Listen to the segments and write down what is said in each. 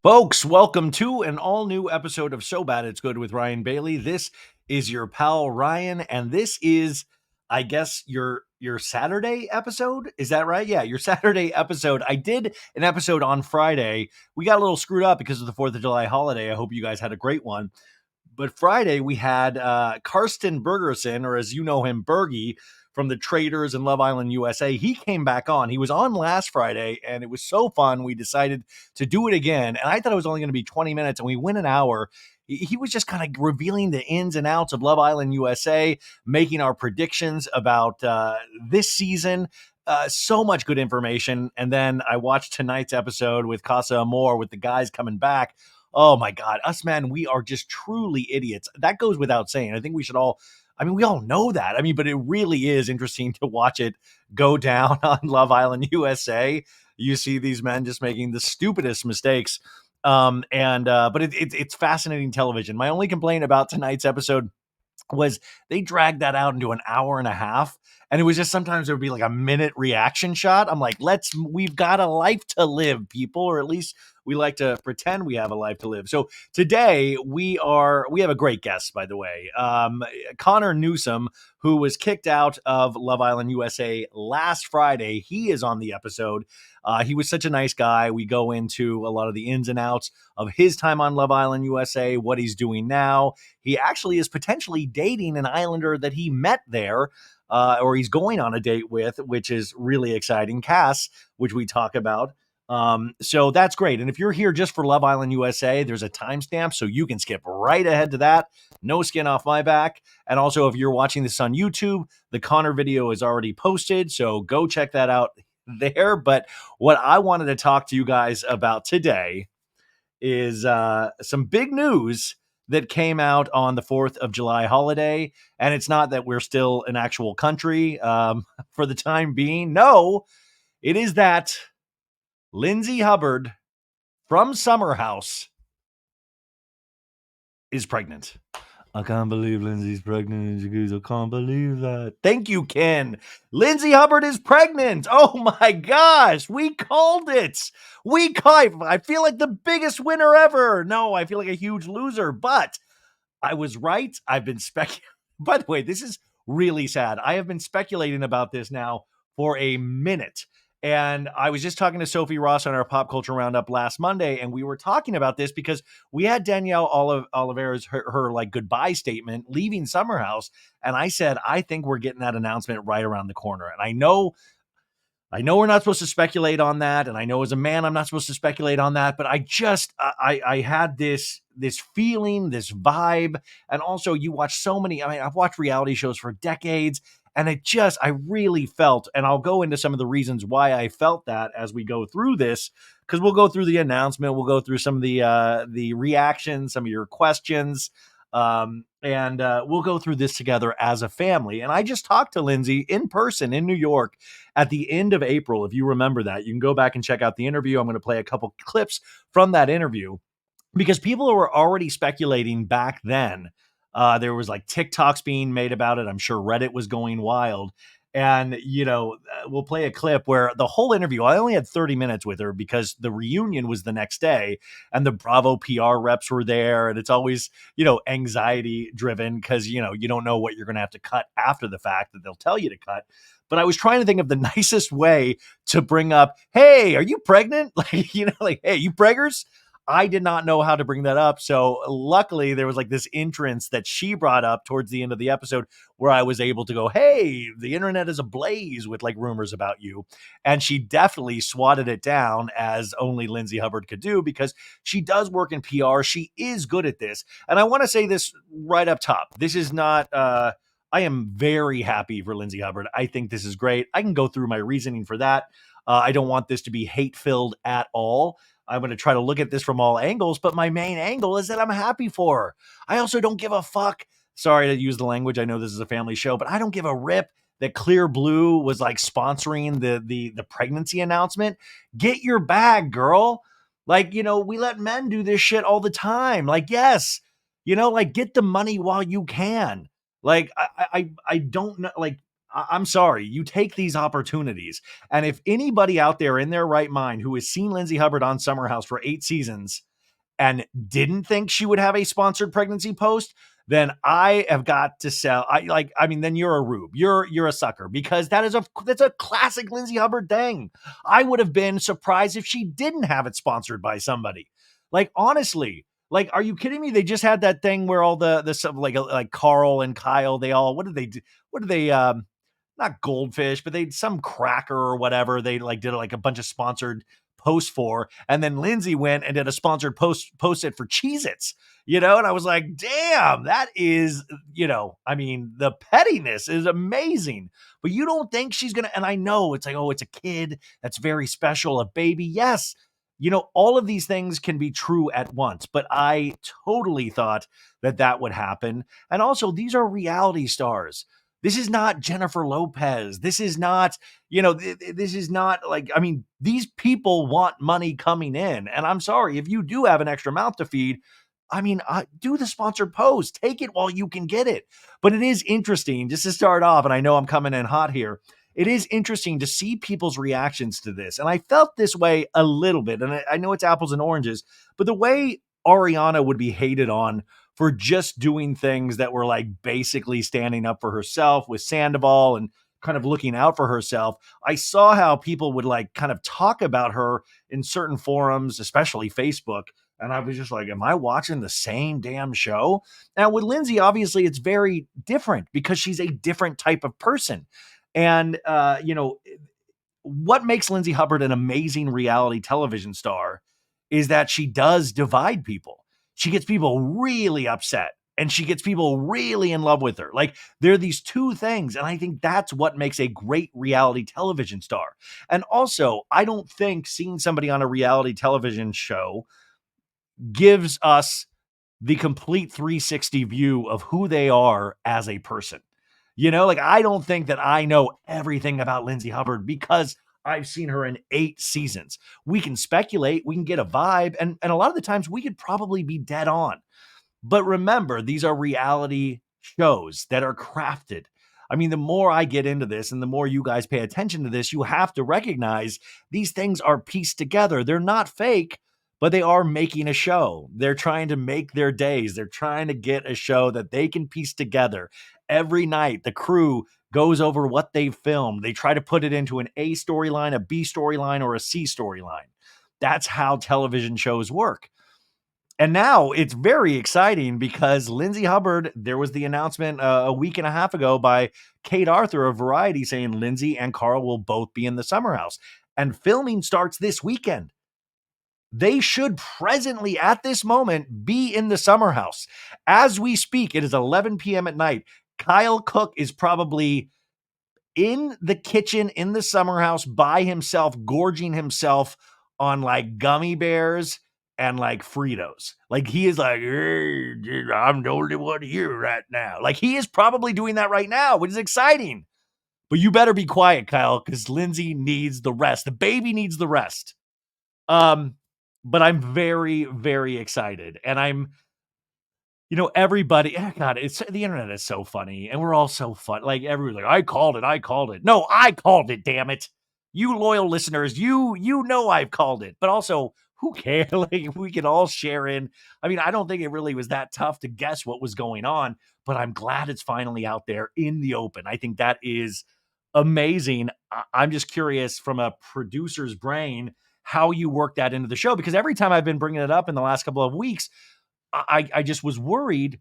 Folks, welcome to an all new episode of So Bad It's Good with Ryan Bailey. This is your pal Ryan, and this is, I guess, your Saturday episode. Is that right? Yeah, your Saturday episode. I did an episode on Friday. We got a little screwed up because of the 4th of July holiday. I hope you guys had a great one. But Friday we had Karsten Bergerson, or as you know him, Bergie, from the Traders and Love Island USA. He came back on. He was on last Friday, and it was so fun. We decided to do it again, and I thought it was only going to be 20 minutes, and we went an hour. He was just kind of revealing the ins and outs of Love Island USA, making our predictions about this season. So much good information. And then I watched tonight's episode with Casa Amor with the guys coming back. Oh my God, us men, we are just truly idiots. That goes without saying. I think we should all, I mean, we all know that. I mean, but it really is interesting to watch it go down on Love Island USA. You see these men just making the stupidest mistakes. But it's fascinating television. My only complaint about tonight's episode was they dragged that out into an hour and a half. And it was just sometimes there would be like a minute reaction shot. I'm like, we've got a life to live, people, or at least we like to pretend we have a life to live. So today we have a great guest, by the way. Connor Newsom, who was kicked out of Love Island USA last Friday. He is on the episode. He was such a nice guy. We go into a lot of the ins and outs of his time on Love Island USA, what he's doing now. He actually is potentially dating an Islander that he met there, or he's going on a date with, which is really exciting. Cass, which we talk about. So that's great. And if you're here just for Love Island USA, there's a timestamp, so you can skip right ahead to that. No skin off my back. And also, if you're watching this on YouTube, the Connor video is already posted, so go check that out there. But what I wanted to talk to you guys about today is some big news that came out on the 4th of July holiday. And it's not that we're still an actual country for the time being. No, it is that Lindsay Hubbard from Summer House is pregnant. I can't believe Lindsay's pregnant. I can't believe that. Thank you, Ken. Lindsay Hubbard is pregnant. Oh my gosh. We called it. I feel like the biggest winner ever. No, I feel like a huge loser, but I was right. I've been speculating. By the way, this is really sad. I have been speculating about this now for a minute. And I was just talking to Sophie Ross on our Pop Culture Roundup last Monday, and we were talking about this because we had Danielle Oliveira's her like goodbye statement leaving Summer House, and I said I think we're getting that announcement right around the corner. And I know we're not supposed to speculate on that, and I know as a man I'm not supposed to speculate on that, but I had this feeling, this vibe. And also, you watch so many, I mean, I've watched reality shows for decades, and I really felt, and I'll go into some of the reasons why I felt that as we go through this, because we'll go through the announcement, we'll go through some of the reactions, some of your questions, and we'll go through this together as a family. And I just talked to Lindsay in person in New York at the end of April. If you remember that, you can go back and check out the interview. I'm going to play a couple clips from that interview because people were already speculating back then. There was like TikToks being made about it. I'm sure Reddit was going wild. And, we'll play a clip where the whole interview, I only had 30 minutes with her because the reunion was the next day and the Bravo PR reps were there. And it's always, anxiety driven because, you don't know what you're going to have to cut after the fact that they'll tell you to cut. But I was trying to think of the nicest way to bring up, hey, are you pregnant? Hey, you preggers? I did not know how to bring that up. So luckily there was like this entrance that she brought up towards the end of the episode where I was able to go, hey, the internet is ablaze with like rumors about you. And she definitely swatted it down as only Lindsay Hubbard could do because she does work in PR. She is good at this. And I want to say this right up top. This is not, I am very happy for Lindsay Hubbard. I think this is great. I can go through my reasoning for that. I don't want this to be hate-filled at all. I'm going to try to look at this from all angles, but my main angle is that I'm happy for her. I also don't give a fuck. Sorry to use the language. I know this is a family show, but I don't give a rip that Clear Blue was like sponsoring the pregnancy announcement. Get your bag, girl. Like, we let men do this shit all the time. Like, yes, like get the money while you can. Like, I don't know. Like, I'm sorry, you take these opportunities. And if anybody out there in their right mind who has seen Lindsay Hubbard on Summer House for 8 seasons, and didn't think she would have a sponsored pregnancy post, then I have got to sell. Then you're a rube. You're a sucker, because that's a classic Lindsay Hubbard thing. I would have been surprised if she didn't have it sponsored by somebody. Like, honestly, like, are you kidding me? They just had that thing where all the stuff, like Carl and Kyle, they all, what did they do? What did they not goldfish, but they some cracker or whatever. They like did like a bunch of sponsored posts for, and then Lindsay went and did a sponsored post it for Cheez-Its, and I was like, damn, that is, I mean, the pettiness is amazing. But you don't think she's gonna, and I know it's like, oh, it's a kid that's very special, a baby. Yes, all of these things can be true at once, but I totally thought that would happen. And also, these are reality stars. This is not Jennifer Lopez. This is not, this is not like, I mean, these people want money coming in. And I'm sorry, if you do have an extra mouth to feed, I mean, do the sponsored post, take it while you can get it. But it is interesting, just to start off, and I know I'm coming in hot here. It is interesting to see people's reactions to this. And I felt this way a little bit. And I know it's apples and oranges, but the way Ariana would be hated on for just doing things that were like basically standing up for herself with Sandoval and kind of looking out for herself. I saw how people would like kind of talk about her in certain forums, especially Facebook. And I was just like, am I watching the same damn show? Now, with Lindsay, obviously, it's very different because she's a different type of person. And, what makes Lindsay Hubbard an amazing reality television star is that she does divide people. She gets people really upset and she gets people really in love with her. Like, there are these two things. And I think that's what makes a great reality television star. And also, I don't think seeing somebody on a reality television show gives us the complete 360 view of who they are as a person. Like, I don't think that I know everything about Lindsay Hubbard because I've seen her in 8 seasons. We can speculate, we can get a vibe, and a lot of the times we could probably be dead on. But remember, these are reality shows that are crafted. I mean, the more I get into this and the more you guys pay attention to this, you have to recognize these things are pieced together. They're not fake, but they are making a show. They're trying to make their days. They're trying to get a show that they can piece together. Every night, the crew goes over what they've filmed. They try to put it into an A storyline, a B storyline, or a C storyline. That's how television shows work. And now it's very exciting because Lindsay Hubbard, there was the announcement a week and a half ago by Kate Arthur of Variety saying Lindsay and Carl will both be in the summer house. And filming starts this weekend. They should presently, at this moment, be in the summer house. As we speak, it is 11 p.m. at night. Kyle Cook is probably in the kitchen in the summer house by himself, gorging himself on like gummy bears and like Fritos. Like, he is like, hey, I'm the only one here right now. Like, he is probably doing that right now, which is exciting. But you better be quiet, Kyle, because Lindsay needs the rest. The baby needs the rest. But I'm very, very excited. And I'm, everybody, God, it's the internet is so funny. And we're all so fun. Like, everyone's like, I called it. No, I called it, damn it. You loyal listeners, you know I've called it. But also, who cares? Like, we can all share in. I mean, I don't think it really was that tough to guess what was going on, but I'm glad it's finally out there in the open. I think that is amazing. I'm just curious from a producer's brain how you work that into the show, because every time I've been bringing it up in the last couple of weeks, I just was worried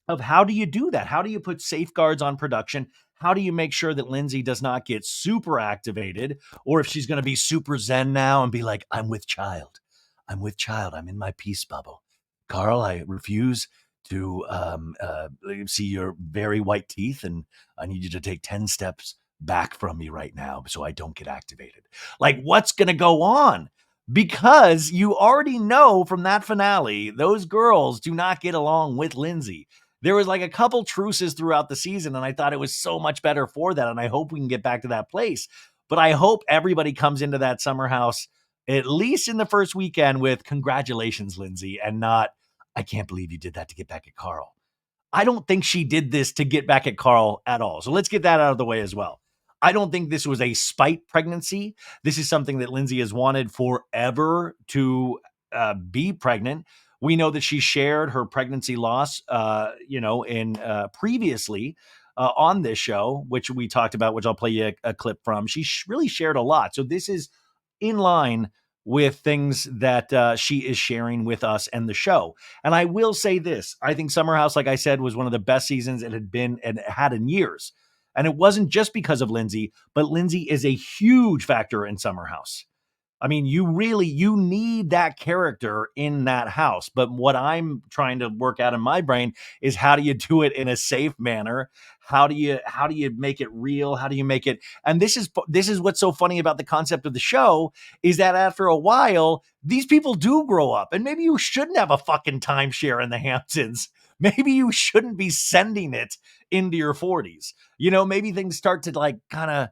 of how do you do that? How do you put safeguards on production? How do you make sure that Lindsay does not get super activated, or if she's going to be super zen now and be like, I'm with child. I'm in my peace bubble. Carl, I refuse to see your very white teeth, and I need you to take 10 steps back from me right now so I don't get activated. Like, what's going to go on? Because you already know from that finale, those girls do not get along with Lindsay. There was like a couple truces throughout the season, and I thought it was so much better for that, and I hope we can get back to that place. But I hope everybody comes into that summer house, at least in the first weekend, with congratulations, Lindsay, and not, I can't believe you did that to get back at Carl. I don't think she did this to get back at Carl at all. So let's get that out of the way as well. I don't think this was a spite pregnancy. This is something that Lindsay has wanted forever to be pregnant. We know that she shared her pregnancy loss, in previously on this show, which we talked about, which I'll play you a clip from. She really shared a lot. So this is in line with things that she is sharing with us and the show. And I will say this: I think Summer House, like I said, was one of the best seasons it had been and had in years. And it wasn't just because of Lindsay, but Lindsay is a huge factor in Summer House. I mean, you need that character in that house. But what I'm trying to work out in my brain is how do you do it in a safe manner? How do you make it real? How do you make it? And this is what's so funny about the concept of the show is that after a while, these people do grow up, and maybe you shouldn't have a fucking timeshare in the Hamptons. Maybe you shouldn't be sending it into your 40s. Maybe things start to like kind of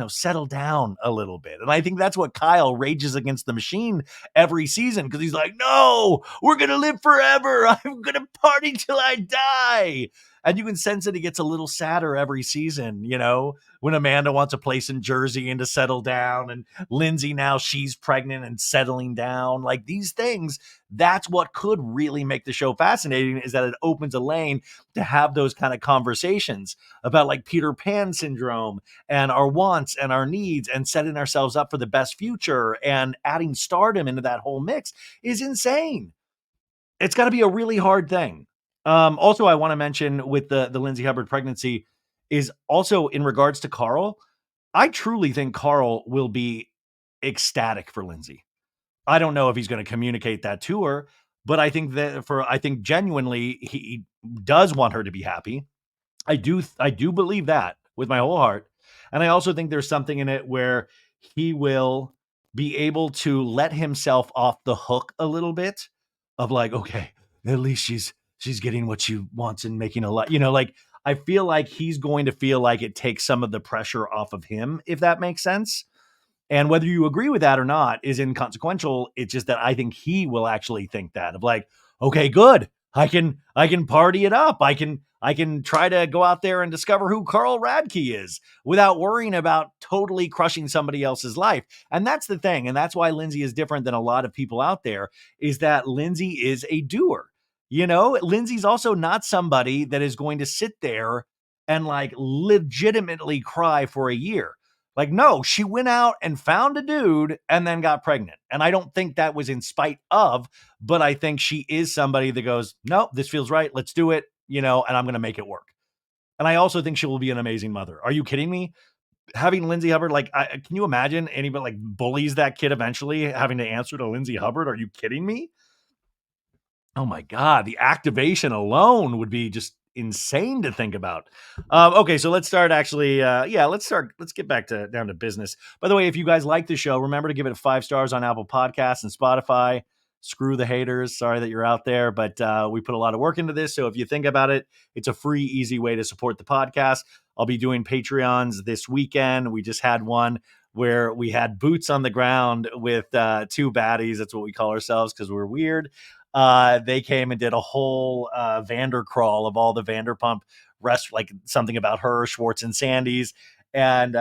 settle down a little bit. And I think that's what Kyle rages against the machine every season because he's like, no, we're going to live forever. I'm going to party till I die. And you can sense that he gets a little sadder every season, when Amanda wants a place in Jersey and to settle down. And Lindsay, now she's pregnant and settling down. Like these things, that's what could really make the show fascinating is that it opens a lane to have those kind of conversations about like Peter Pan syndrome and our wants and our needs and setting ourselves up for the best future and adding stardom into that whole mix is insane. It's got to be a really hard thing. Also, I want to mention with the Lindsay Hubbard pregnancy is also in regards to Carl. I truly think Carl will be ecstatic for Lindsay. I don't know if he's going to communicate that to her, but I think genuinely he does want her to be happy. I do believe that with my whole heart. And I also think there's something in it where he will be able to let himself off the hook a little bit of like, okay, at least she's getting what she wants and making a lot, like I feel like he's going to feel like it takes some of the pressure off of him, if that makes sense. And whether you agree with that or not is inconsequential. It's just that I think he will actually think that of like, okay, good. I can party it up. I can try to go out there and discover who Carl Radke is without worrying about totally crushing somebody else's life. And that's the thing. And that's why Lindsay is different than a lot of people out there is that Lindsay is a doer. Lindsay's also not somebody that is going to sit there and like legitimately cry for a year. Like, no, she went out and found a dude and then got pregnant. And I don't think that was in spite of, but I think she is somebody that goes, no, this feels right. Let's do it, and I'm going to make it work. And I also think she will be an amazing mother. Are you kidding me? Having Lindsay Hubbard, like, can you imagine anybody like bullies that kid eventually having to answer to Lindsay Hubbard? Are you kidding me? Oh my God, the activation alone would be just insane to think about. Okay, so let's start actually. Let's get back to down to business. By the way, if you guys like the show, remember to give it 5 stars on Apple Podcasts and Spotify. Screw the haters. Sorry that you're out there, but we put a lot of work into this. So if you think about it, it's a free, easy way to support the podcast. I'll be doing Patreons this weekend. We just had one where we had boots on the ground with 2 baddies. That's what we call ourselves because we're weird. They came and did a whole Vandercrawl of all the Vanderpump like something about her, Schwartz and Sandy's. And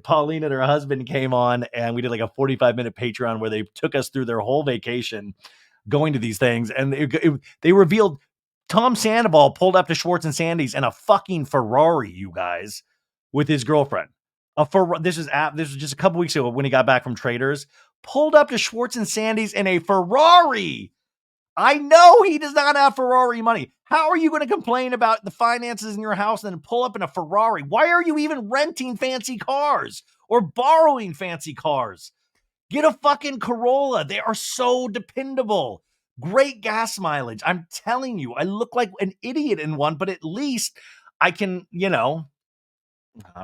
Pauline and her husband came on and we did like a 45-minute Patreon where they took us through their whole vacation going to these things. And they revealed Tom Sandoval pulled up to Schwartz and Sandy's in a fucking Ferrari, you guys, with his girlfriend. This was just a couple weeks ago when he got back from Traders. Pulled up to Schwartz and Sandy's in a Ferrari. I know he does not have Ferrari money. How are you going to complain about the finances in your house and then pull up in a Ferrari? Why are you even renting fancy cars or borrowing fancy cars? Get a fucking Corolla. They are so dependable. Great gas mileage. I'm telling you, I look like an idiot in one, but at least I can,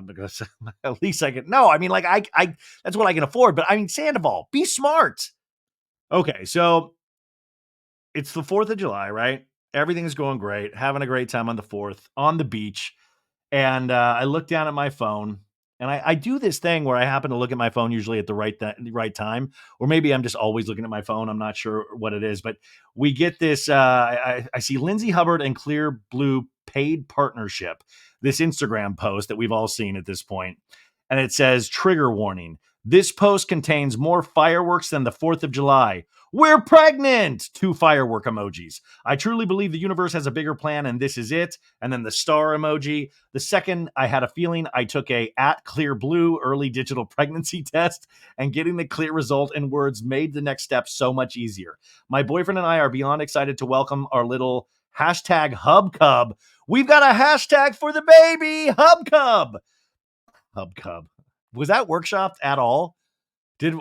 because at least I can. No, I mean, like I that's what I can afford. But I mean, Sandoval, be smart. Okay, so it's the 4th of July, right? Everything's going great. Having a great time on the 4th on the beach. And I look down at my phone and I do this thing where I happen to look at my phone usually at the right time, or maybe I'm just always looking at my phone. I'm not sure what it is, but we get this. I see Lindsay Hubbard and Clear Blue paid partnership, this Instagram post that we've all seen at this point. And it says, trigger warning. This post contains more fireworks than the 4th of July. We're pregnant! 2 firework emojis. I truly believe the universe has a bigger plan and this is it. And then the star emoji. The second I had a feeling, I took a @clearblue early digital pregnancy test, and getting the clear result in words made the next step so much easier. My boyfriend and I are beyond excited to welcome our little #hubcub. We've got a hashtag for the baby, hubcub. Hubcub. Was that workshopped at all? Did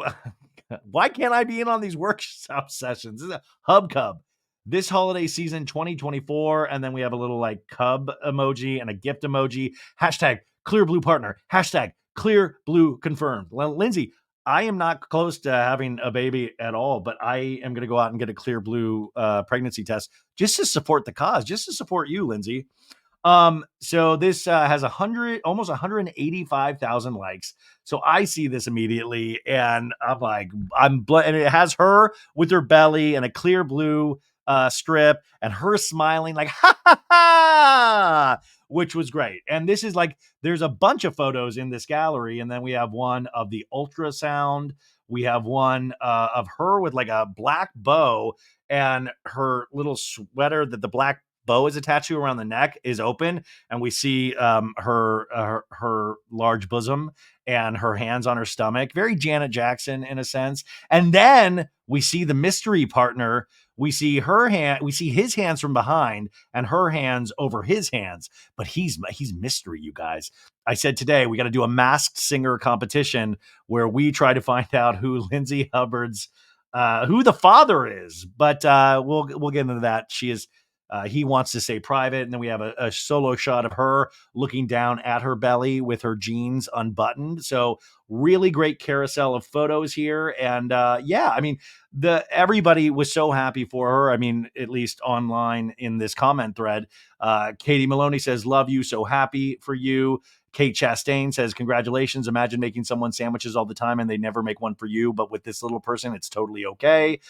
Why can't I be in on these workshop sessions? This is a hubcub. This holiday season 2024, and then we have a little like cub emoji and a gift emoji. Hashtag clear blue partner. Hashtag clear blue confirmed. Well, Lindsay, I am not close to having a baby at all, but I am going to go out and get a clear blue pregnancy test just to support the cause, just to support you, Lindsay. So this has almost 185,000 likes. So I see this immediately, and I'm like, and it has her with her belly and a clear blue strip, and her smiling like ha ha ha, which was great. And this is like, there's a bunch of photos in this gallery, and then we have one of the ultrasound. We have one of her with like a black bow, and her little sweater that the black bow is attached to around the neck is open, and we see her large bosom and her hands on her stomach, very Janet Jackson in a sense. And then we see the mystery partner. We see his hands from behind and her hands over his hands, but he's mystery, you guys. I said today we got to do a masked singer competition where we try to find out who Lindsay Hubbard's who the father is, but we'll get into that. He wants to stay private. And then we have a solo shot of her looking down at her belly with her jeans unbuttoned. So really great carousel of photos here. And yeah, I mean, everybody was so happy for her. I mean, at least online in this comment thread, Katie Maloney says, love you. So happy for you. Kate Chastain says, congratulations. Imagine making someone sandwiches all the time and they never make one for you. But with this little person, it's totally okay.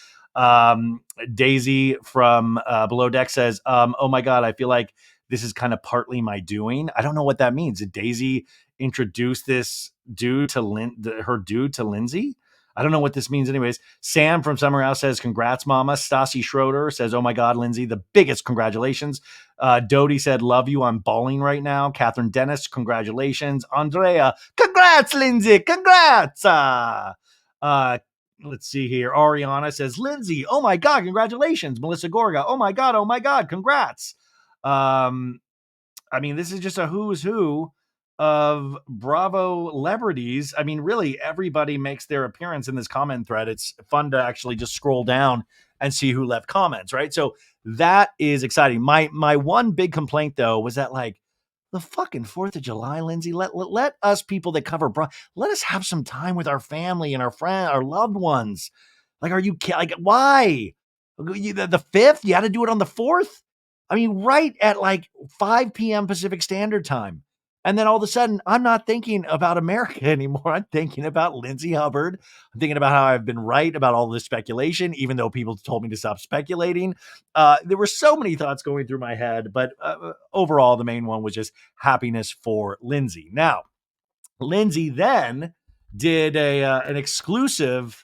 Daisy from Below Deck says, oh my God, I feel like this is kind of partly my doing. I don't know what that means. Did Daisy introduce this dude to her dude to Lindsay? I don't know what this means anyways. Sam from Summer House says, congrats, mama. Stassi Schroeder says, oh my God, Lindsay, the biggest congratulations. Dodie said, love you. I'm bawling right now. Catherine Dennis, congratulations. Andrea, congrats, Lindsay. Congrats. Let's see here. Ariana says, Lindsay, oh my God, congratulations. Melissa Gorga, oh my God, congrats. I mean, this is just a who's who of Bravo celebrities. I mean, really, everybody makes their appearance in this comment thread. It's fun to actually just scroll down and see who left comments, right? So that is exciting. My one big complaint, though, was that like the fucking 4th of July, Lindsay, let us people that cover let us have some time with our family and our friends, our loved ones. Like, are you like, why? The 5th? You had to do it on the 4th? I mean, right at like 5 p.m. Pacific Standard Time. And then all of a sudden, I'm not thinking about America anymore. I'm thinking about Lindsay Hubbard. I'm thinking about how I've been right about all this speculation, even though people told me to stop speculating. There were so many thoughts going through my head, but overall, the main one was just happiness for Lindsay. Now, Lindsay then did an exclusive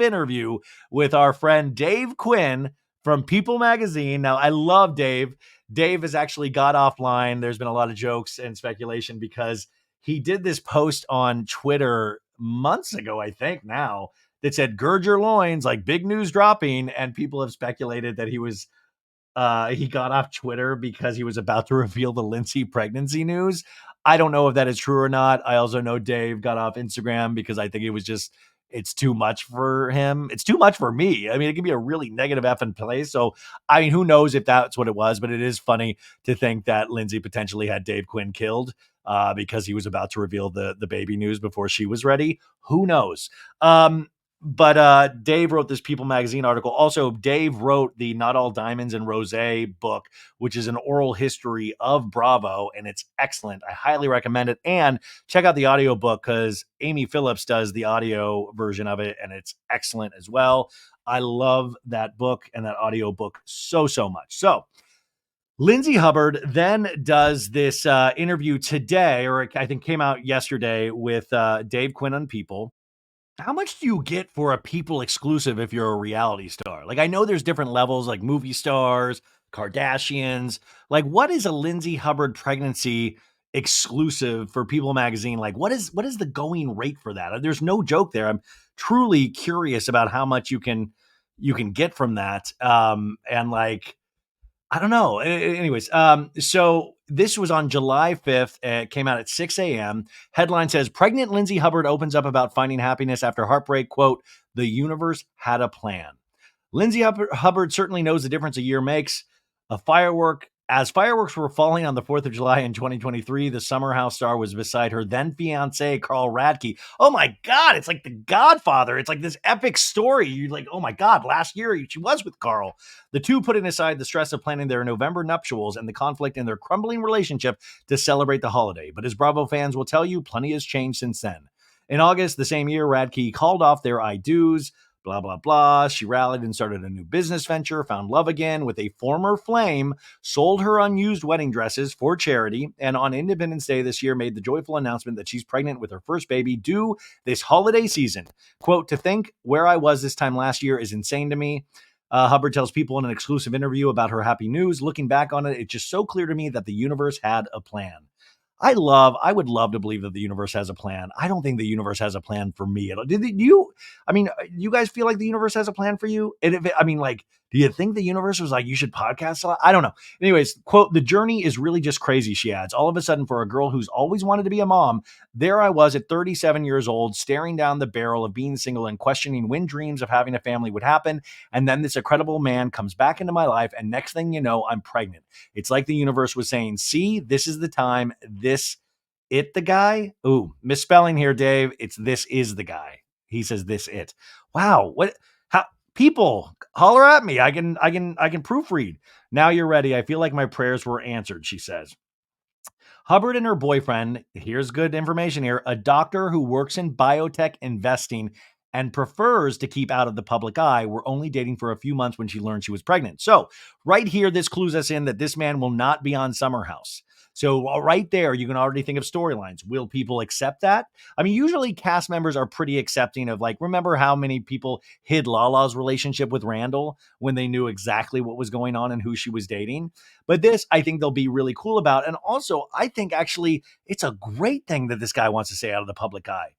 interview with our friend Dave Quinn from People Magazine. Now, I love Dave. Dave has actually got offline. There's been a lot of jokes and speculation because he did this post on Twitter months ago, I think now, that said, gird your loins, like big news dropping. And people have speculated that he got off Twitter because he was about to reveal the Lindsay pregnancy news. I don't know if that is true or not. I also know Dave got off Instagram because I think it's too much for him. It's too much for me. I mean, it can be a really negative effing place. So, I mean, who knows if that's what it was, but it is funny to think that Lindsay potentially had Dave Quinn killed because he was about to reveal the baby news before she was ready. Who knows? But Dave wrote this People Magazine article. Also, Dave wrote the Not All Diamonds and Rosé book, which is an oral history of Bravo, and it's excellent. I highly recommend it. And check out the audiobook because Amy Phillips does the audio version of it, and it's excellent as well. I love that book and that audiobook so much. So Lindsay Hubbard then does this interview today, or I think came out yesterday, with Dave Quinn on People. How much do you get for a people exclusive if you're a reality star? Like, I know there's different levels, like movie stars, Kardashians. Like, what is a Lindsay Hubbard pregnancy exclusive for People Magazine? Like, what is the going rate for that? There's no joke there. I'm truly curious about how much you can get from that. And like, I don't know. Anyways, so this was on July 5th. It came out at 6 a.m. Headline says, Pregnant Lindsay Hubbard opens up about finding happiness after heartbreak. Quote, the universe had a plan. Lindsay Hubbard certainly knows the difference a year makes. As fireworks were falling on the 4th of July in 2023, the Summer House star was beside her then fiance, Carl Radke. Oh my God, it's like The Godfather. It's like this epic story. You're like, oh my God, last year she was with Carl. The two putting aside the stress of planning their November nuptials and the conflict in their crumbling relationship to celebrate the holiday. But as Bravo fans will tell you, plenty has changed since then. In August, the same year, Radke called off their I do's. Blah, blah, blah. She rallied and started a new business venture, found love again with a former flame, sold her unused wedding dresses for charity, and on Independence Day this year made the joyful announcement that she's pregnant with her first baby due this holiday season. Quote, to think where I was this time last year is insane to me. Hubbard tells people in an exclusive interview about her happy news. Looking back on it, it's just so clear to me that the universe had a plan. I would love to believe that the universe has a plan. I don't think the universe has a plan for me. You guys feel like the universe has a plan for you? And like, do you think the universe was like, you should podcast a lot? I don't know. Anyways, quote, the journey is really just crazy, she adds. All of a sudden, for a girl who's always wanted to be a mom, there I was at 37 years old, staring down the barrel of being single and questioning when dreams of having a family would happen. And then this incredible man comes back into my life. And next thing you know, I'm pregnant. It's like the universe was saying, see, this is the time. The guy. Ooh, misspelling here, Dave. It's this is the guy. He says this it. Wow. How people holler at me. I can proofread. Now you're ready. I feel like my prayers were answered, she says. Hubbard and her boyfriend, here's good information here, a doctor who works in biotech investing and prefers to keep out of the public eye, were only dating for a few months when she learned she was pregnant. So right here, this clues us in that this man will not be on Summer House. So right there, you can already think of storylines. Will people accept that? I mean, usually cast members are pretty accepting of, like, remember how many people hid Lala's relationship with Randall when they knew exactly what was going on and who she was dating? But this, I think they'll be really cool about. And also, I think actually it's a great thing that this guy wants to stay out of the public eye.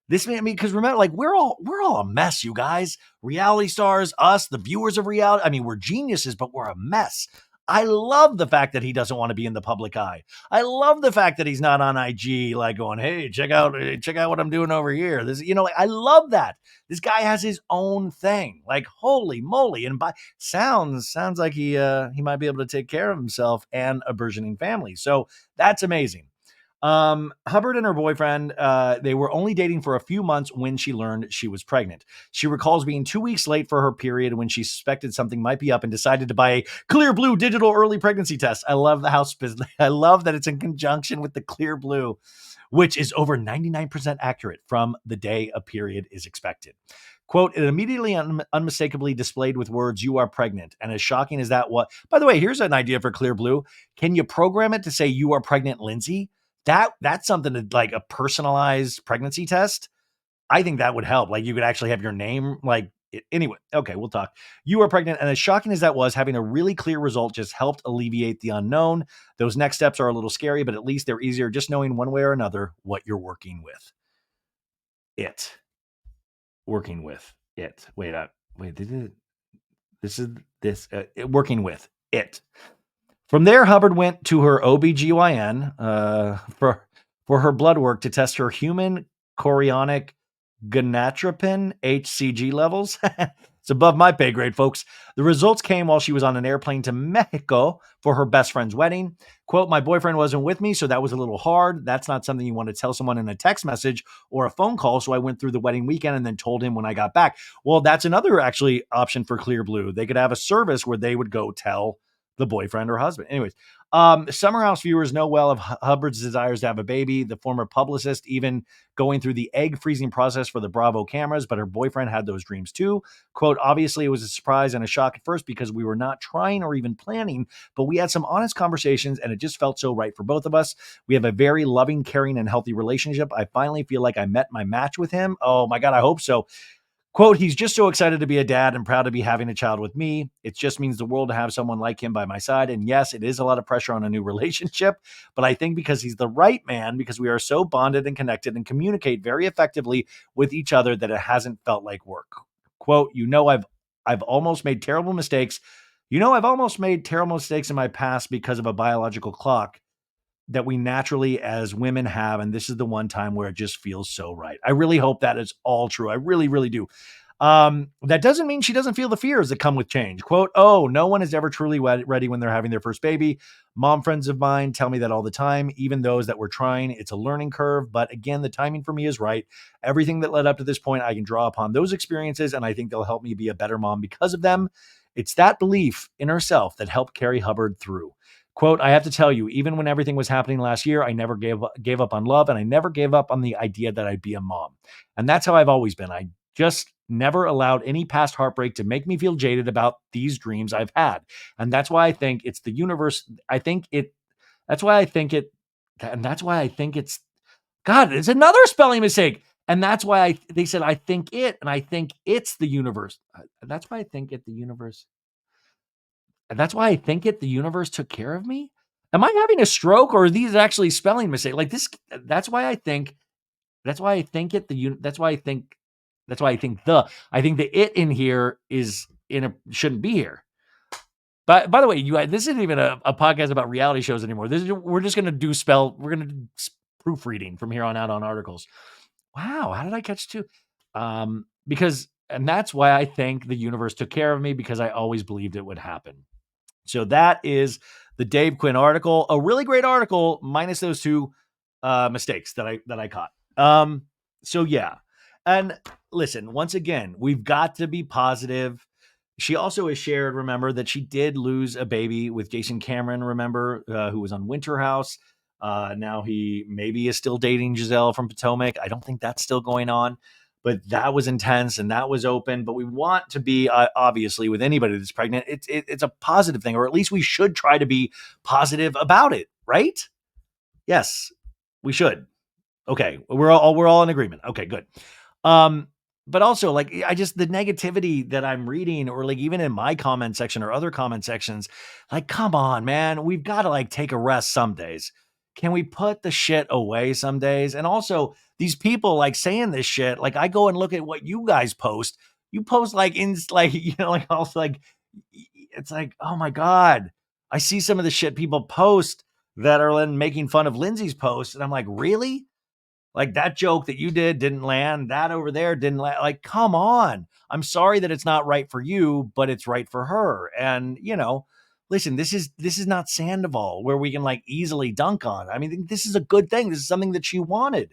This man, I mean, because remember, like, we're all a mess, you guys. Reality stars, us, the viewers of reality. I mean, we're geniuses, but we're a mess. I love the fact that he doesn't want to be in the public eye. I love the fact that he's not on IG, like going, "Hey, check out what I'm doing over here." This, like, I love that. This guy has his own thing. Like, holy moly! And sounds like he might be able to take care of himself and a burgeoning family. So that's amazing. Hubbard and her boyfriend, they were only dating for a few months when she learned she was pregnant. She recalls being 2 weeks late for her period when she suspected something might be up and decided to buy a Clear Blue digital early pregnancy test. I love I love that it's in conjunction with the Clear Blue, which is over 99% accurate from the day a period is expected. Quote, it immediately unmistakably displayed with words, you are pregnant. And as shocking as that was, by the way, here's an idea for Clear Blue. Can you program it to say you are pregnant, Lindsay? That's something to, like, a personalized pregnancy test. I think that would help. Like, you could actually have your name, like, anyway. Okay, we'll talk. You are pregnant. And as shocking as that was, having a really clear result just helped alleviate the unknown. Those next steps are a little scary, but at least they're easier just knowing one way or another what you're working with. Working with it. Working with it. From there, Hubbard went to her OBGYN for her blood work to test her human chorionic gonadotropin HCG levels. It's above my pay grade, folks. The results came while she was on an airplane to Mexico for her best friend's wedding. Quote, my boyfriend wasn't with me, so that was a little hard. That's not something you want to tell someone in a text message or a phone call, so I went through the wedding weekend and then told him when I got back. Well, that's another actually option for Clear Blue. They could have a service where they would go tell the boyfriend or husband. Anyways, Summer House viewers know well of Hubbard's desires to have a baby. The former publicist even going through the egg freezing process for the Bravo cameras, but her boyfriend had those dreams too. Quote, obviously it was a surprise and a shock at first because we were not trying or even planning, but we had some honest conversations and it just felt so right for both of us. We have a very loving, caring, and healthy relationship. I finally feel like I met my match with him. Oh my God, I hope so. Quote, he's just so excited to be a dad and proud to be having a child with me. It just means the world to have someone like him by my side. And yes, it is a lot of pressure on a new relationship, but I think because he's the right man, because we are so bonded and connected and communicate very effectively with each other that it hasn't felt like work. Quote, I've almost made terrible mistakes. I've almost made terrible mistakes in my past because of a biological clock that we naturally as women have. And this is the one time where it just feels so right. I really hope that is all true. I really, really do. That doesn't mean she doesn't feel the fears that come with change. Quote, oh, no one is ever truly ready when they're having their first baby. Mom friends of mine tell me that all the time, even those that were trying. It's a learning curve. But again, the timing for me is right. Everything that led up to this point, I can draw upon those experiences, and I think they'll help me be a better mom because of them. It's that belief in herself that helped carry Hubbard through. Quote, I have to tell you, even when everything was happening last year, I never gave up on love, and I never gave up on the idea that I'd be a mom. And that's how I've always been. I just never allowed any past heartbreak to make me feel jaded about these dreams I've had. And that's why I think it's the universe. That's why I think it, and that's why I think it's, God, it's another spelling mistake. And that's why they said, I think it, and I think it's the universe. That's why I think it, the universe. And that's why I think it, the universe took care of me. Am I having a stroke or are these actually spelling mistakes? Like this, that's why I think it, I think the it in here shouldn't be here. But by the way, you guys, this isn't even a podcast about reality shows anymore. We're just going to we're going to do proofreading from here on out on articles. Wow. How did I catch two? And that's why I think the universe took care of me, because I always believed it would happen. So that is the Dave Quinn article, a really great article, minus those two mistakes that I caught. So yeah. And listen, once again, we've got to be positive. She also has shared, remember, that she did lose a baby with Jason Cameron, remember, who was on Winter House. Now he maybe is still dating Giselle from Potomac. I don't think that's still going on, but that was intense and that was open. But we want to be, obviously, with anybody that's pregnant, it's a positive thing, or at least we should try to be positive about it, right? Yes, we should. Okay, we're all in agreement. Okay, good. But also, like, the negativity that I'm reading, or like even in my comment section or other comment sections, like, come on, man, we've got to like take a rest some days. Can we put the shit away some days? And also, these people like saying this shit, like I go and look at what you guys post. You post like like also like, it's like, oh my God, I see some of the shit people post that are then making fun of Lindsay's post, and I'm like, really? Like that joke that you didn't land. That over there didn't land. Like, come on. I'm sorry that it's not right for you, but it's right for her. And listen, this is not Sandoval where we can like easily dunk on. I mean, this is a good thing. This is something that she wanted.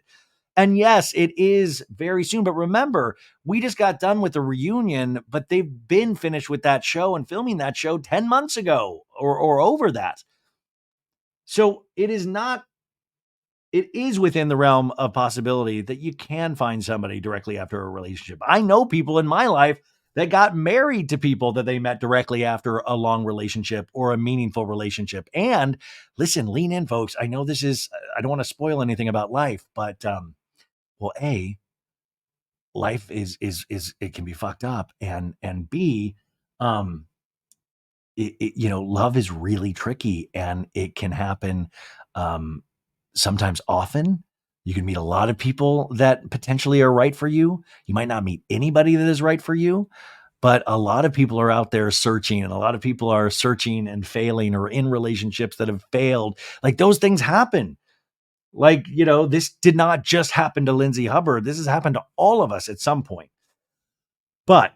And yes, it is very soon. But remember, we just got done with the reunion, but they've been finished with that show and filming that show 10 months ago or over that. So it is within the realm of possibility that you can find somebody directly after a relationship. I know people in my life that got married to people that they met directly after a long relationship or a meaningful relationship. And listen, lean in, folks. I know I don't want to spoil anything about life, but life is it can be fucked up, and B, love is really tricky, and it can happen sometimes often. You can meet a lot of people that potentially are right for you. You might not meet anybody that is right for you, but a lot of people are out there searching, and a lot of people are searching and failing, or in relationships that have failed. Like those things happen. Like, this did not just happen to Lindsay Hubbard. This has happened to all of us at some point. But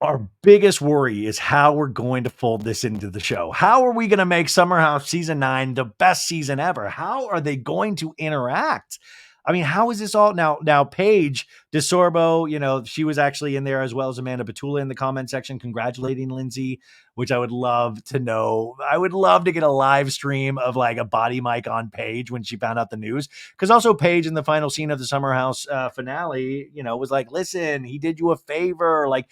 our biggest worry is how we're going to fold this into the show. How are we going to make Summer House season 9 the best season ever? How are they going to interact? I mean, how is this all now? Paige DeSorbo, she was actually in there as well as Amanda Batula in the comment section congratulating Lindsay, which I would love to know. I would love to get a live stream of like a body mic on Paige when she found out the news. Because also Paige in the final scene of the Summer House finale, was like, listen, he did you a favor. Like,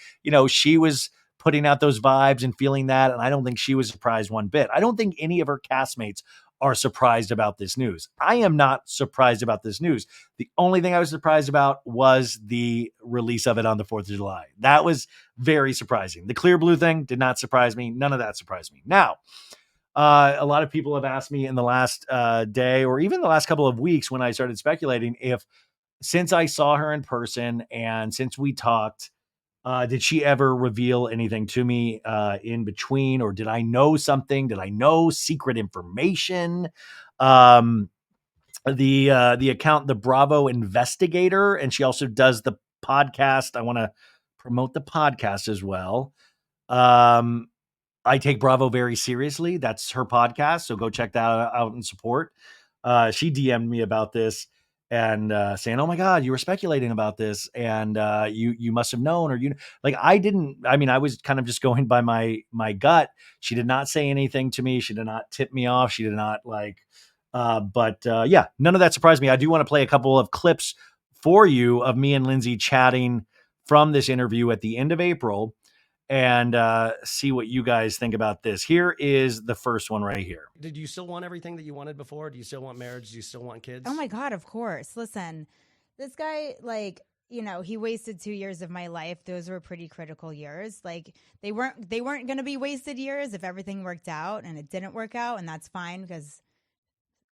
she was putting out those vibes and feeling that. And I don't think she was surprised one bit. I don't think any of her castmates are surprised about this news. I am not surprised about this news. The only thing I was surprised about was the release of it on the 4th of July. That was very surprising. The clear blue thing did not surprise me. None of that surprised me. Now, a lot of people have asked me in the last day or even the last couple of weeks when I started speculating if since I saw her in person and since we talked, did she ever reveal anything to me in between, or did I know something? Did I know secret information? The account, the Bravo Investigator, and she also does the podcast. I want to promote the podcast as well. I take Bravo very seriously. That's her podcast, so go check that out and support. She DM'd me about this and saying, "Oh my God, you were speculating about this, and you must have known, or like I didn't. I mean, I was kind of just going by my gut. She did not say anything to me. She did not tip me off. She did not like. But yeah, none of that surprised me. I do want to play a couple of clips for you of me and Lindsay chatting from this interview at the end of April and see what you guys think about this. Here is the first one right here. Did you still want everything that you wanted before? Do you still want marriage? Do you still want kids? Oh my God, of course. Listen, this guy, like, he wasted 2 years of my life. Those were pretty critical years. Like they weren't going to be wasted years if everything worked out, and it didn't work out. And that's fine because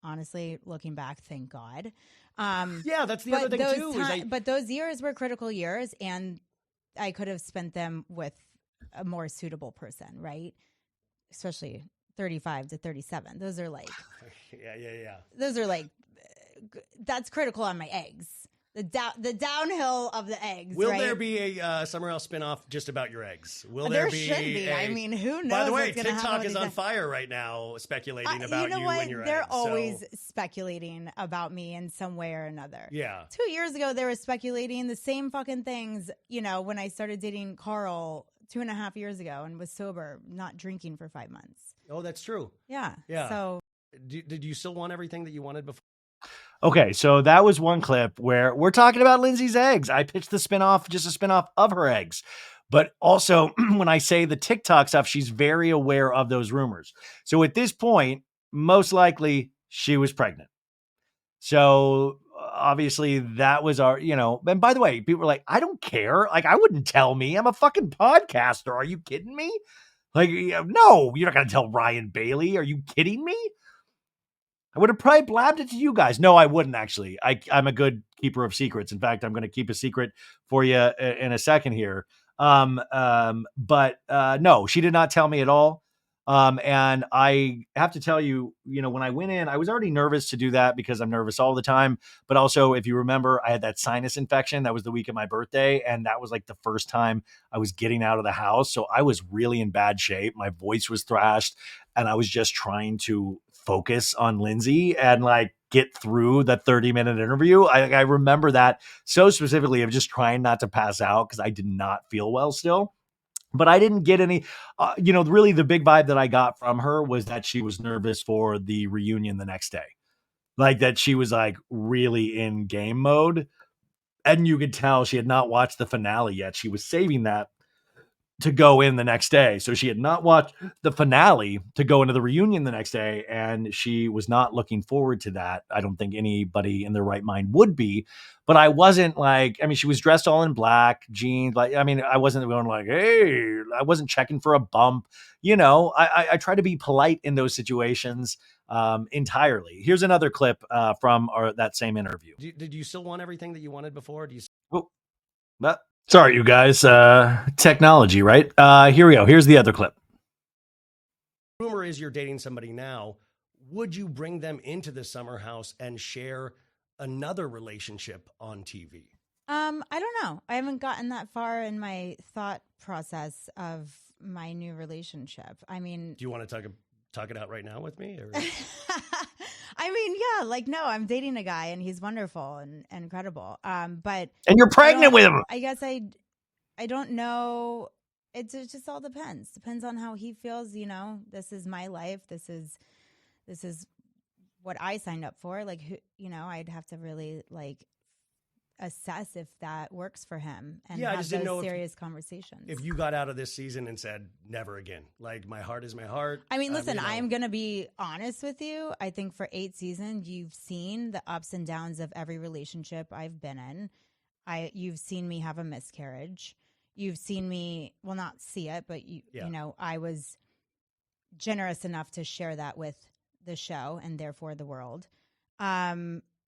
honestly, looking back, thank God. Yeah, that's the other thing too. But those years were critical years, and I could have spent them with a more suitable person, right? Especially 35 to 37. Those are like, yeah. Those are like, that's critical on my eggs. The downhill of the eggs. Will right? there be a Summer House spinoff just about your eggs? Will there should be? I mean, who knows? By the way, TikTok is on fire right now, speculating about you and your eggs. They're always speculating about me in some way or another. Yeah. 2 years ago, they were speculating the same fucking things. When I started dating Carl 2.5 years ago and was sober, not drinking for 5 months. Oh, that's true. Yeah. So, did you still want everything that you wanted before? Okay, so that was one clip where we're talking about Lindsay's eggs. I pitched the spinoff, just a spinoff of her eggs. But also, when I say the TikTok stuff, she's very aware of those rumors. So at this point, most likely she was pregnant. So obviously that was our, and by the way, people were like, I don't care. Like, I wouldn't tell me. I'm a fucking podcaster. Are you kidding me? Like, no, you're not going to tell Ryan Bailey. Are you kidding me? I would have probably blabbed it to you guys. No, I wouldn't actually. I'm a good keeper of secrets. In fact, I'm going to keep a secret for you in a second here. But no, she did not tell me at all. And I have to tell you, when I went in, I was already nervous to do that because I'm nervous all the time. But also, if you remember, I had that sinus infection. That was the week of my birthday. And that was like the first time I was getting out of the house. So I was really in bad shape. My voice was thrashed and I was just trying to focus on Lindsay and like get through the 30-minute interview. I remember that so specifically of just trying not to pass out because I did not feel well still. But I didn't get any, really the big vibe that I got from her was that she was nervous for the reunion the next day. Like that she was like really in game mode. And you could tell she had not watched the finale yet. She was saving that to go in the next day. So she had not watched the finale to go into the reunion the next day. And she was not looking forward to that. I don't think anybody in their right mind would be, but I wasn't like, she was dressed all in black jeans. I wasn't going like, hey, I wasn't checking for a bump. I try to be polite in those situations entirely. Here's another clip from that same interview. Did you still want everything that you wanted before? Sorry, you guys. Technology, right? Here we go. Here's the other clip. Rumor is you're dating somebody now. Would you bring them into the Summer House and share another relationship on TV? I don't know. I haven't gotten that far in my thought process of my new relationship. Do you want to talk it out right now with me? Or? Yeah, like, no, I'm dating a guy and he's wonderful and incredible. But And you're pregnant with him. I guess I don't know. It just all depends. Depends on how he feels. You know, this is my life. This is what I signed up for. Like, you know, I'd have to really like assess if that works for him and I have just didn't those know serious conversations. If you got out of this season and said never again, like my heart is my heart. I mean, listen, you know. I'm going to be honest with you. I think for 8 seasons, you've seen the ups and downs of every relationship I've been in. You've seen me have a miscarriage. You've seen me, well, not see it, but you know, I was generous enough to share that with the show and therefore the world.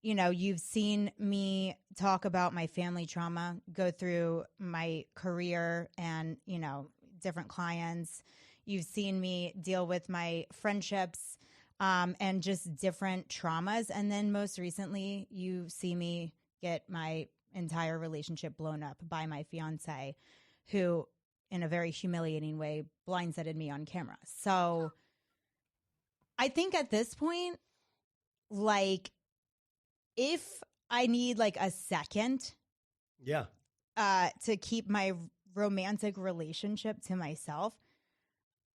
You know, you've seen me talk about my family trauma, go through my career and, you know, different clients. You've seen me deal with my friendships and just different traumas. And then most recently, you see me get my entire relationship blown up by my fiance, who in a very humiliating way blindsided me on camera. So I think at this point, like, if I need like a second to keep my romantic relationship to myself,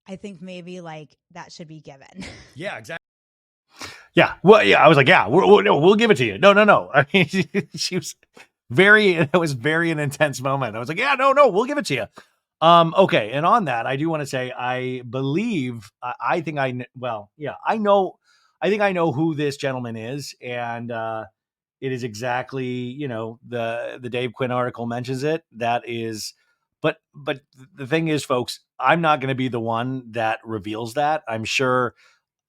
I think maybe like that should be given. Yeah, exactly. Yeah. Well, yeah. I was like, yeah, we'll give it to you. No. I mean, she was it was very an intense moment. I was like, yeah, no, we'll give it to you. Okay. And on that, I do want to say, I believe, I think I think I know who this gentleman is. And, it is exactly, you know, the Dave Quinn article mentions it. That is, but the thing is, folks, I'm not going to be the one that reveals that. I'm sure,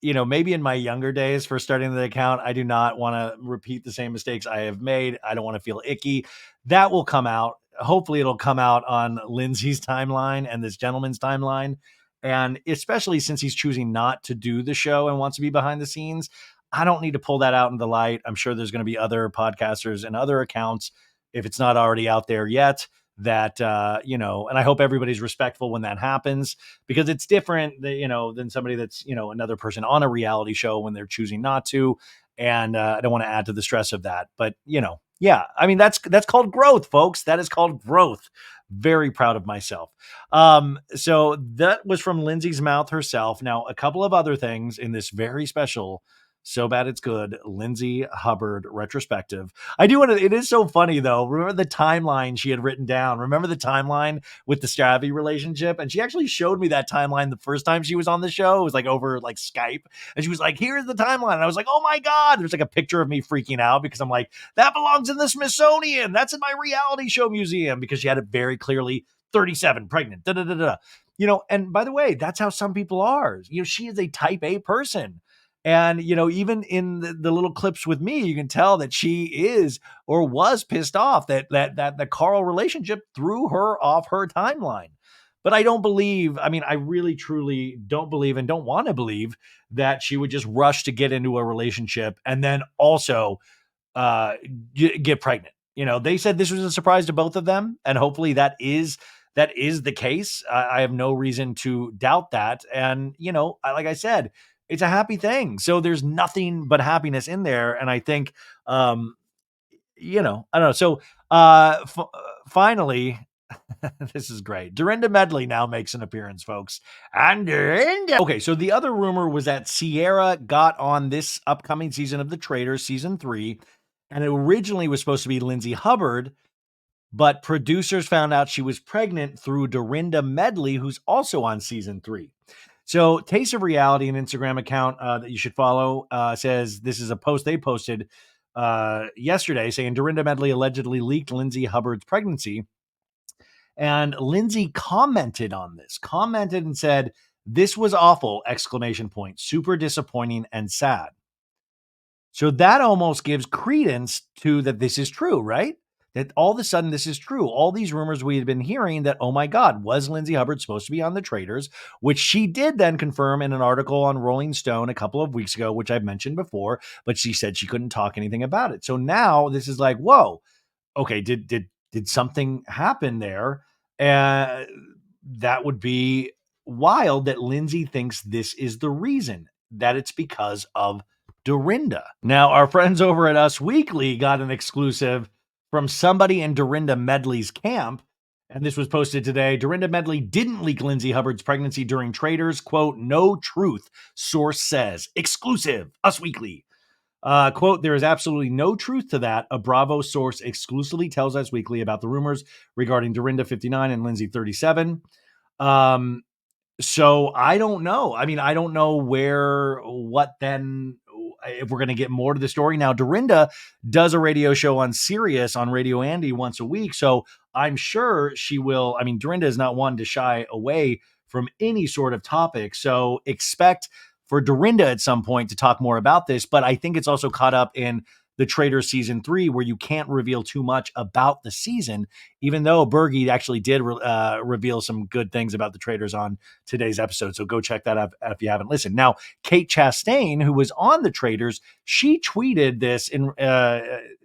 you know, maybe in my younger days for starting the account, I do not want to repeat the same mistakes I have made. I don't want to feel icky. That will come out. Hopefully it'll come out on Lindsay's timeline and this gentleman's timeline. And especially since he's choosing not to do the show and wants to be behind the scenes, I don't need to pull that out in the light. I'm sure there's going to be other podcasters and other accounts, if it's not already out there yet, that, you know, and I hope everybody's respectful when that happens, because it's different, you know, than somebody that's, you know, another person on a reality show when they're choosing not to. And I don't want to add to the stress of that, but, you know, yeah, I mean, that's called growth, folks. That is called growth. Very proud of myself. So that was from Lindsay's mouth herself. Now, a couple of other things in this very special So Bad It's Good Lindsay Hubbard retrospective. I do want to, it is so funny though. Remember the timeline she had written down? Remember the timeline with the Stravy relationship? And she actually showed me that timeline the first time she was on the show. It was like over like Skype. And she was like, here's the timeline. And I was like, oh my God. There's like a picture of me freaking out because I'm like, that belongs in the Smithsonian. That's in my reality show museum, because she had it very clearly 37, pregnant, You know, and by the way, that's how some people are. You know, she is a type A person. And, you know, even in the little clips with me, you can tell that she is or was pissed off that the Carl relationship threw her off her timeline. But I don't believe, I mean, I really, truly don't believe and don't want to believe that she would just rush to get into a relationship and then also get pregnant. You know, they said this was a surprise to both of them. And hopefully that is the case. I have no reason to doubt that. And, you know, like I said, it's a happy thing. So there's nothing but happiness in there. And I think, you know, I don't know. So finally, this is great. Dorinda Medley now makes an appearance, folks. And Dorinda. Okay, so the other rumor was that Sierra got on this upcoming season of The Traitors, season 3, and it originally was supposed to be Lindsay Hubbard, but producers found out she was pregnant through Dorinda Medley, who's also on season 3. So Taste of Reality, an Instagram account that you should follow, says this is a post they posted yesterday saying Dorinda Medley allegedly leaked Lindsay Hubbard's pregnancy. And Lindsay commented on this, and said, "This was awful, ! Super disappointing and sad." So that almost gives credence to that this is true, right? That all of a sudden this is true. All these rumors we had been hearing that, oh my God, was Lindsay Hubbard supposed to be on The Traitors, which she did then confirm in an article on Rolling Stone a couple of weeks ago, which I've mentioned before, but she said she couldn't talk anything about it. So now this is like, whoa, okay, did something happen there? That would be wild that Lindsay thinks this is the reason, that it's because of Dorinda. Now, our friends over at Us Weekly got an exclusive from somebody in Dorinda Medley's camp, and this was posted today. Dorinda Medley didn't leak Lindsay Hubbard's pregnancy during Traders. Quote, no truth, source says. Exclusive, Us Weekly. Quote, there is absolutely no truth to that. A Bravo source exclusively tells Us Weekly about the rumors regarding Dorinda 59 and Lindsay 37. So I don't know. I mean, I don't know what then, if we're going to get more to the story. Now, Dorinda does a radio show on Sirius on Radio Andy once a week. So I'm sure she will. I mean, Dorinda is not one to shy away from any sort of topic. So expect for Dorinda at some point to talk more about this. But I think it's also caught up in the Traders season 3, where you can't reveal too much about the season, even though Bergie actually did reveal some good things about the Traders on today's episode. So go check that out if you haven't listened. Now, Kate Chastain, who was on the Traders, she tweeted this in,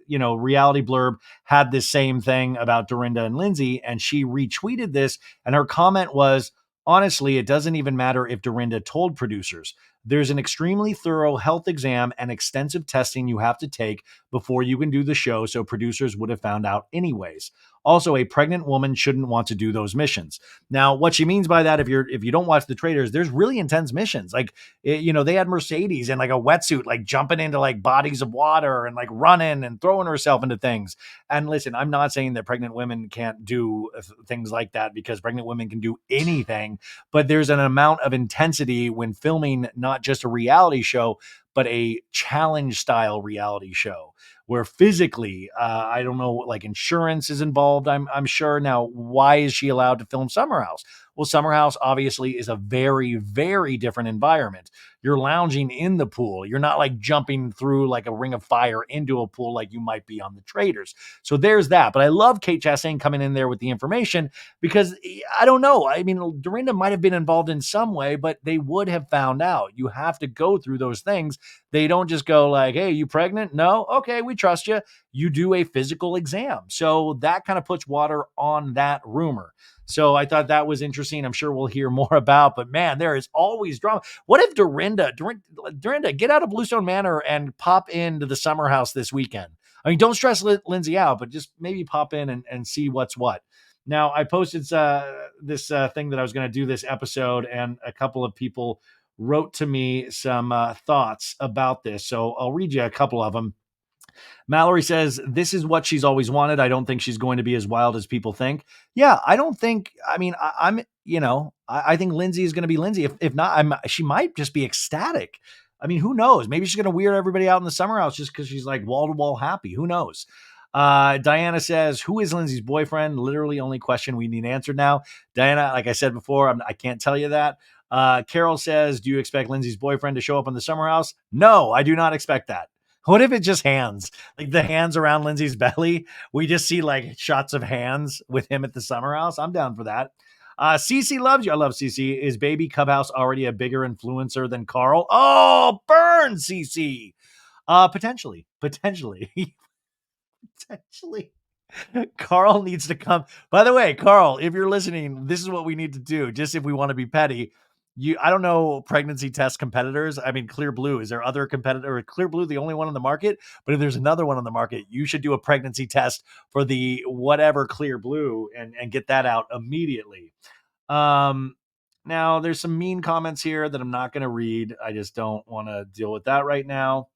Reality Blurb had this same thing about Dorinda and Lindsay, and she retweeted this, and her comment was, honestly, it doesn't even matter if Dorinda told producers. There's an extremely thorough health exam and extensive testing you have to take before you can do the show, so producers would have found out anyways. Also, a pregnant woman shouldn't want to do those missions. Now, what she means by that, if you don't watch the Traders, there's really intense missions. Like, they had Mercedes in like a wetsuit, like jumping into like bodies of water and like running and throwing herself into things. And listen, I'm not saying that pregnant women can't do things like that, because pregnant women can do anything, but there's an amount of intensity when filming not just a reality show, but a challenge style reality show where physically, I don't know, like insurance is involved, I'm sure. Now, why is she allowed to film Summer House? Well, Summer House obviously is a very, very different environment. You're lounging in the pool. You're not like jumping through like a ring of fire into a pool like you might be on the Traders. So there's that. But I love Kate Chastain coming in there with the information, because I don't know. I mean, Dorinda might have been involved in some way, but they would have found out. You have to go through those things. They don't just go like, hey, you pregnant? No? Okay, we trust you. You do a physical exam. So that kind of puts water on that rumor. So I thought that was interesting. I'm sure we'll hear more about, but man, there is always drama. What if Dorinda, get out of Bluestone Manor and pop into the Summer House this weekend? I mean, don't stress Lindsay out, but just maybe pop in and see what's what. Now, I posted this thing that I was going to do this episode, and a couple of people wrote to me some thoughts about this. So I'll read you a couple of them. Mallory says, this is what she's always wanted. I don't think she's going to be as wild as people think. Yeah, I don't think, I mean, I think Lindsay is going to be Lindsay. If not, she might just be ecstatic. I mean, who knows? Maybe she's going to weird everybody out in the Summer House just because she's like wall to wall happy. Who knows? Diana says, who is Lindsay's boyfriend? Literally only question we need answered now. Diana, like I said before, I can't tell you that. Carol says, do you expect Lindsay's boyfriend to show up in the Summer House? No, I do not expect that. What if it's just hands? Like the hands around Lindsay's belly? We just see like shots of hands with him at the Summer House. I'm down for that. Cece loves you. I love Cece. Is baby Clubhouse already a bigger influencer than Carl? Oh, burn, Cece. Potentially. Potentially. Carl needs to come. By the way, Carl, if you're listening, this is what we need to do. Just if we want to be petty. I don't know pregnancy test competitors. I mean, Clear Blue, is there other competitor? Clear Blue, the only one on the market? But if there's another one on the market, you should do a pregnancy test for the whatever Clear Blue and get that out immediately. Now there's some mean comments here that I'm not going to read. I just don't want to deal with that right now.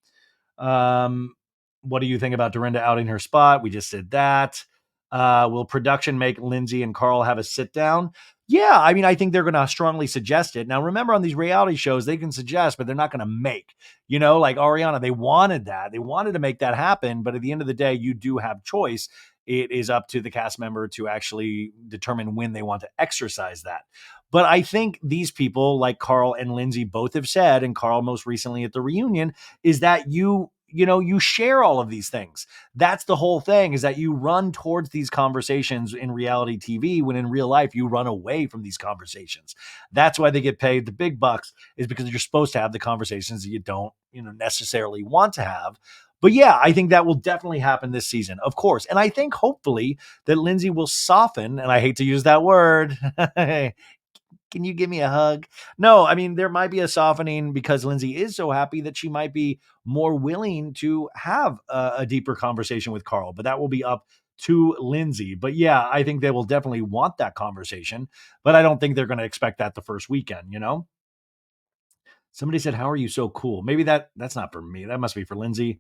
What do you think about Dorinda outing her spot? We just did that. Will production make Lindsay and Carl have a sit down? Yeah, I mean, I think they're going to strongly suggest it. Now, remember, on these reality shows, they can suggest, but they're not going to make. Like Ariana, they wanted that. They wanted to make that happen. But at the end of the day, you do have choice. It is up to the cast member to actually determine when they want to exercise that. But I think these people, like Carl and Lindsay, both have said, and Carl most recently at the reunion, is that you share all of these things. That's the whole thing, is that you run towards these conversations in reality TV when in real life you run away from these conversations. That's why they get paid the big bucks, is because you're supposed to have the conversations that you don't, necessarily want to have. But yeah, I think that will definitely happen this season, of course. And I think hopefully that Lindsay will soften, and I hate to use that word, can you give me a hug? No, I mean, there might be a softening because Lindsay is so happy that she might be more willing to have a deeper conversation with Carl, but that will be up to Lindsay. But yeah, I think they will definitely want that conversation, but I don't think they're going to expect that the first weekend, you know? Somebody said, "How are you so cool?" Maybe that's not for me. That must be for Lindsay.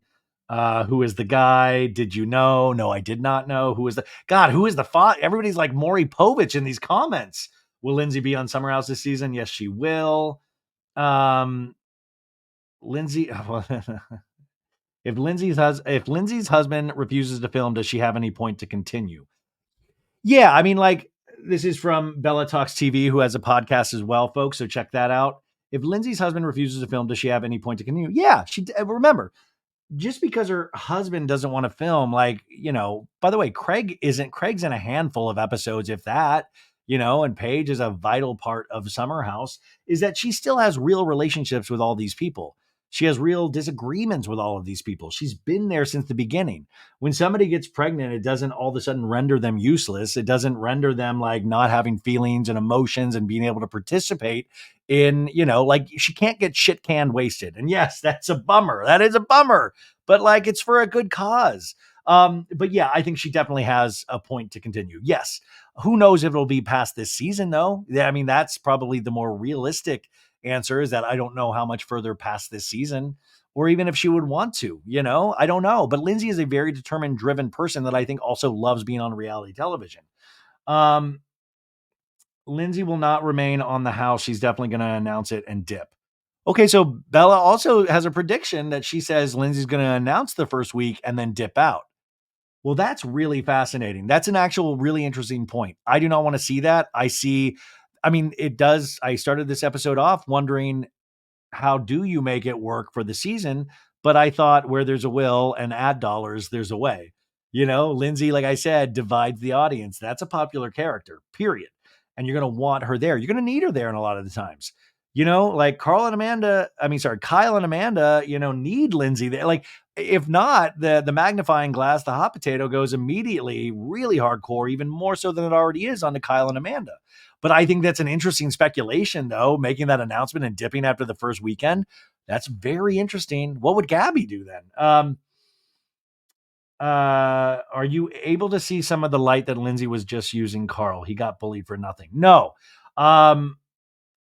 Who is the guy? Did you know? No, I did not know. Who is the God? Who is the Everybody's like Maury Povich in these comments. Will Lindsay be on Summer House this season? Yes, she will. Lindsay. If Lindsay's husband refuses to film, does she have any point to continue? Yeah, I mean, like this is from Bella Talks TV, who has a podcast as well, folks. So check that out. If Lindsay's husband refuses to film, does she have any point to continue? Yeah, she. Remember, just because her husband doesn't want to film, like, by the way, Craig's in a handful of episodes, if that, and Paige is a vital part of Summer House, is that she still has real relationships with all these people. She has real disagreements with all of these people. She's been there since the beginning. When somebody gets pregnant, it doesn't all of a sudden render them useless. It doesn't render them like not having feelings and emotions and being able to participate in, like she can't get shit canned wasted. And yes, that's a bummer. That is a bummer, but like it's for a good cause. But yeah, I think she definitely has a point to continue. Yes. Who knows if it'll be past this season though? Yeah, I mean, that's probably the more realistic answer, is that I don't know how much further past this season, or even if she would want to, I don't know. But Lindsay is a very determined, driven person that I think also loves being on reality television. Lindsay will not remain on the house. She's definitely going to announce it and dip. Okay, so Bella also has a prediction that she says Lindsay's going to announce the first week and then dip out. Well, that's really fascinating. That's an actual really interesting point. I do not want to see that. It does. I started this episode off wondering, how do you make it work for the season? But I thought, where there's a will and ad dollars, there's a way. Lindsay, like I said, divides the audience. That's a popular character, period. And you're going to want her there. You're going to need her there in a lot of the times. Like Kyle and Amanda, need Lindsay there. Like, if not, the magnifying glass, the hot potato goes immediately really hardcore, even more so than it already is on the Kyle and Amanda. But I think that's an interesting speculation, though, making that announcement and dipping after the first weekend. That's very interesting. What would Gabby do then? Are you able to see some of the light that Lindsay was just using Carl? He got bullied for nothing. No.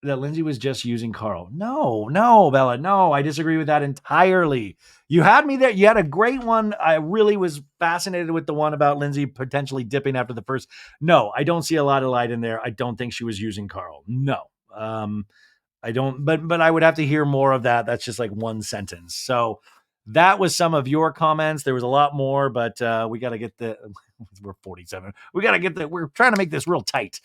That Lindsay was just using Carl. No, Bella. No, I disagree with that entirely. You had me there. You had a great one. I really was fascinated with the one about Lindsay potentially dipping after the first. No, I don't see a lot of light in there. I don't think she was using Carl. No. I don't, but I would have to hear more of that. That's just like one sentence. So that was some of your comments. There was a lot more, but we got to get we're 47. We're trying to make this real tight.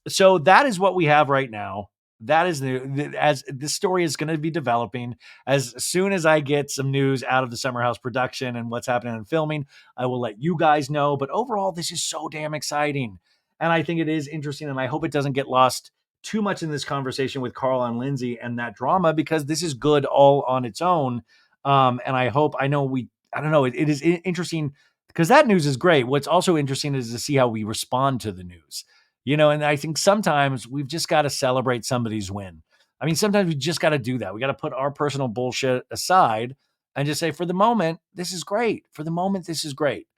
So that is what we have right now. That is as this story is going to be developing. As soon as I get some news out of the Summer House production and what's happening in filming, I will let you guys know. But overall, this is so damn exciting. And I think it is interesting. And I hope it doesn't get lost too much in this conversation with Carl and Lindsay and that drama, because this is good all on its own. And I don't know, it is interesting because that news is great. What's also interesting is to see how we respond to the news. And I think sometimes we've just got to celebrate somebody's win. I mean, sometimes we just got to do that. We got to put our personal bullshit aside and just say, for the moment, this is great. For the moment, this is great.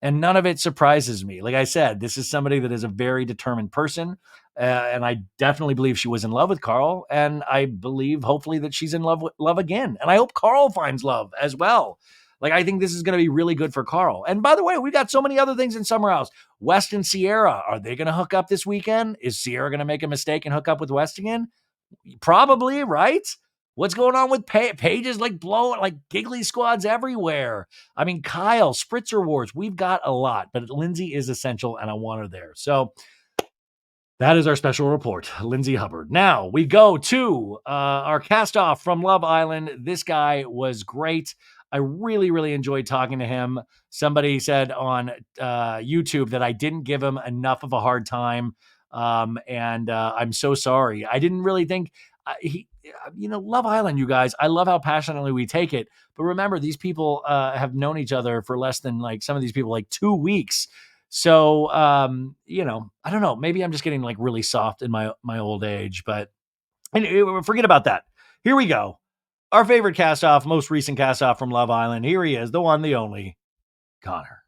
And none of it surprises me. Like I said, this is somebody that is a very determined person. And I definitely believe she was in love with Carl. And I believe, hopefully, that she's in love again. And I hope Carl finds love as well. Like, I think this is going to be really good for Carl. And by the way, we got so many other things in Summer House. West and Sierra, are they going to hook up this weekend? Is Sierra going to make a mistake and hook up with West again? Probably, right? What's going on with Pages like blowing, like giggly squads everywhere? I mean, Kyle, Spritzer Wars, we've got a lot, but Lindsay is essential and I want her there. So that is our special report, Lindsay Hubbard. Now we go to our cast off from Love Island. This guy was great. I really, really enjoyed talking to him. Somebody said on YouTube that I didn't give him enough of a hard time. And I'm so sorry. I didn't really think Love Island, you guys, I love how passionately we take it. But remember, these people have known each other for less than some of these people, 2 weeks. So, I don't know. Maybe I'm just getting like really soft in my old age, but forget about that. Here we go. Our favorite cast off, most recent cast off from Love Island. Here he is, the one, the only, Connor.